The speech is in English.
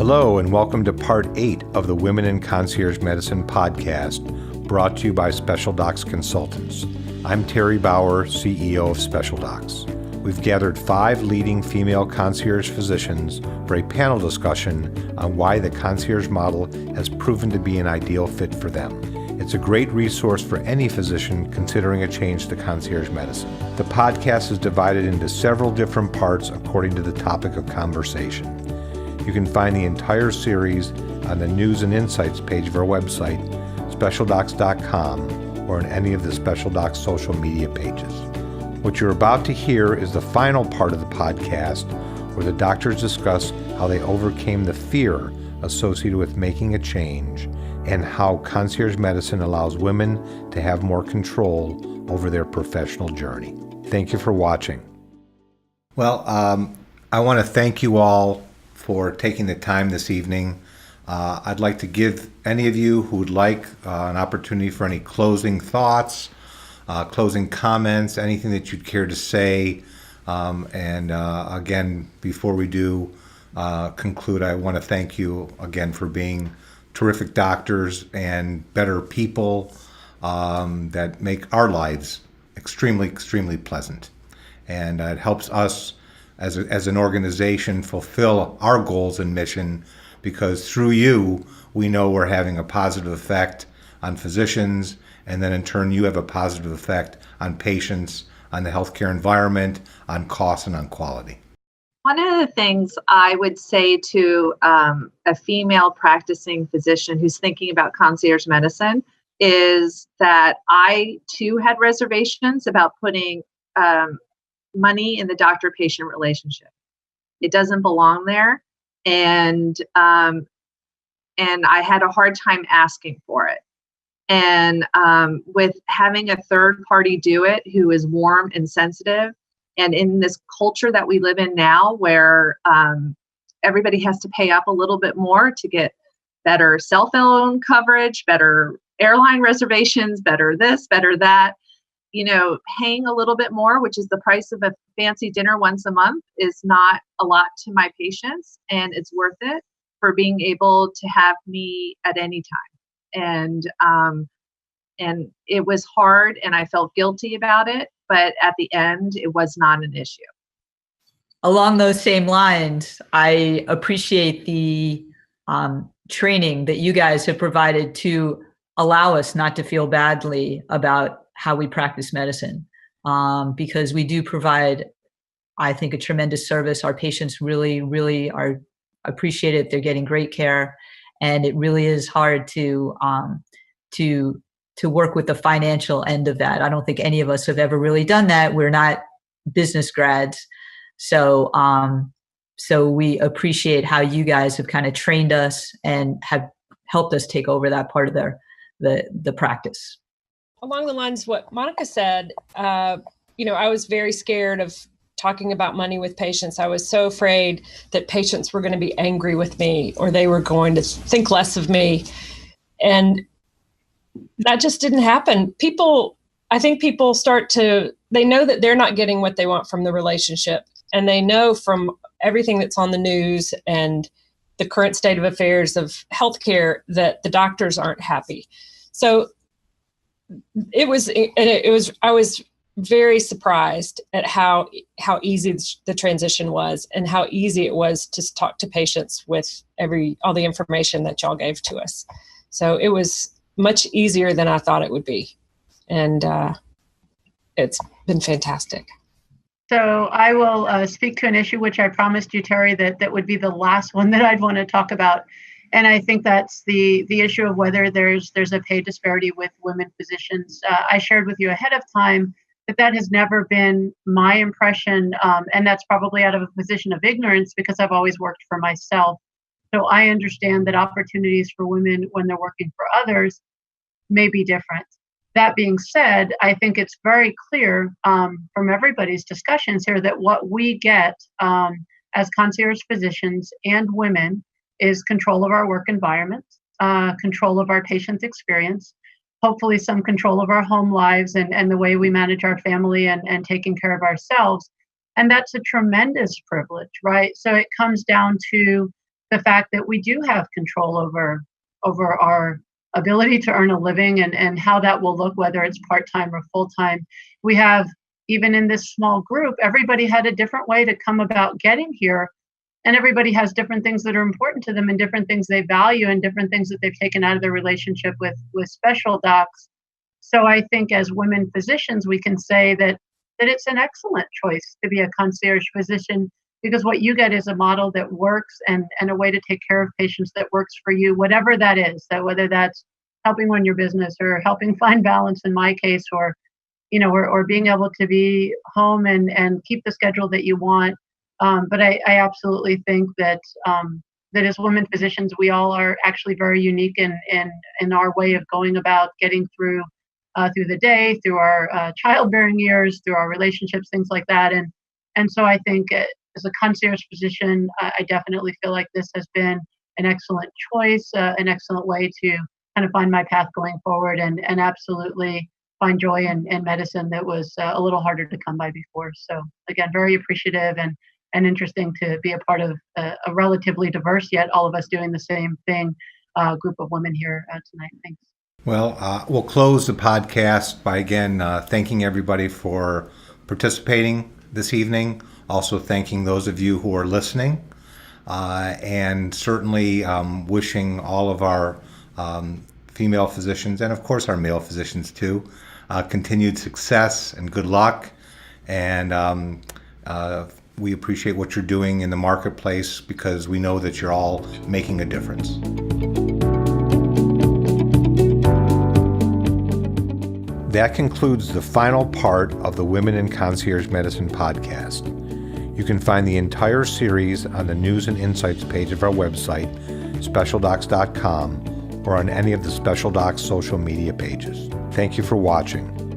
Hello and welcome to Part 8 of the Women in Concierge Medicine Podcast, brought to you by Specialdocs Consultants. I'm Terry Bauer, CEO of Specialdocs. We've gathered 5 leading female concierge physicians for a panel discussion on why the concierge model has proven to be an ideal fit for them. It's a great resource for any physician considering a change to concierge medicine. The podcast is divided into several different parts according to the topic of conversation. You can find the entire series on the News and Insights page of our website, specialdocs.com, or in any of the Specialdocs social media pages. What you're about to hear is the final part of the podcast, where the doctors discuss how they overcame the fear associated with making a change and how concierge medicine allows women to have more control over their professional journey. Thank you for watching. Well, I want to thank you all for taking the time this evening. I'd like to give any of you who would like an opportunity for any closing thoughts, closing comments, anything that you'd care to say. Again, before we do conclude, I want to thank you again for being terrific doctors and better people that make our lives extremely pleasant. And it helps us as an organization fulfill our goals and mission, because through you, we know we're having a positive effect on physicians, and then in turn, you have a positive effect on patients, on the healthcare environment, on cost, and on quality. One of the things I would say to a female practicing physician who's thinking about concierge medicine is that I too had reservations about putting money in the doctor-patient relationship. It doesn't belong there, and I had a hard time asking for it. And with having a third party do it who is warm and sensitive, and in this culture that we live in now where everybody has to pay up a little bit more to get better cell phone coverage, better airline reservations, better this, better that, paying a little bit more, which is the price of a fancy dinner once a month, is not a lot to my patients, and it's worth it for being able to have me at any time. And it was hard, and I felt guilty about it, but at the end, it was not an issue. Along those same lines, I appreciate the training that you guys have provided to allow us not to feel badly about how we practice medicine, because we do provide, I think, a tremendous service. Our patients really are appreciated. They're getting great care, and it really is hard to work with the financial end of that. I don't think any of us have ever really done that. We're not business grads. So we appreciate how you guys have kind of trained us and have helped us take over that part of the practice. Along the lines of what Monica said, I was very scared of talking about money with patients. I was so afraid that patients were going to be angry with me, or they were going to think less of me. And that just didn't happen. I think people they know that they're not getting what they want from the relationship. And they know from everything that's on the news and the current state of affairs of healthcare that the doctors aren't happy. So I was very surprised at how easy the transition was, and how easy it was to talk to patients with all the information that y'all gave to us. So it was much easier than I thought it would be. And it's been fantastic. So I will speak to an issue which I promised you, Terry, that would be the last one that I'd want to talk about. And I think that's the issue of whether there's a pay disparity with women physicians. I shared with you ahead of time that has never been my impression, and that's probably out of a position of ignorance because I've always worked for myself. So I understand that opportunities for women when they're working for others may be different. That being said, I think it's very clear from everybody's discussions here that what we get as concierge physicians and women is control of our work environment, control of our patient experience, hopefully some control of our home lives and the way we manage our family and taking care of ourselves. And that's a tremendous privilege, right? So it comes down to the fact that we do have control over our ability to earn a living and how that will look, whether it's part-time or full-time. We have, even in this small group, everybody had a different way to come about getting here. And everybody has different things that are important to them and different things they value and different things that they've taken out of their relationship with special docs. So I think as women physicians, we can say that it's an excellent choice to be a concierge physician, because what you get is a model that works and a way to take care of patients that works for you, whatever that is, that whether that's helping run your business or helping find balance in my case, or, or being able to be home and keep the schedule that you want. But I absolutely think that that as women physicians, we all are actually very unique in our way of going about getting through the day, through our childbearing years, through our relationships, things like that. And so I think as a concierge physician, I definitely feel like this has been an excellent choice, an excellent way to kind of find my path going forward and absolutely find joy in medicine that was a little harder to come by before. So again, very appreciative and interesting to be a part of a relatively diverse, yet all of us doing the same thing, group of women here tonight. Thanks. Well, we'll close the podcast by again thanking everybody for participating this evening. Also thanking those of you who are listening, and certainly wishing all of our female physicians, and of course our male physicians too, continued success and good luck. And we appreciate what you're doing in the marketplace, because we know that you're all making a difference. That concludes the final part of the Women in Concierge Medicine podcast. You can find the entire series on the News and Insights page of our website, specialdocs.com, or on any of the Special Docs social media pages. Thank you for watching.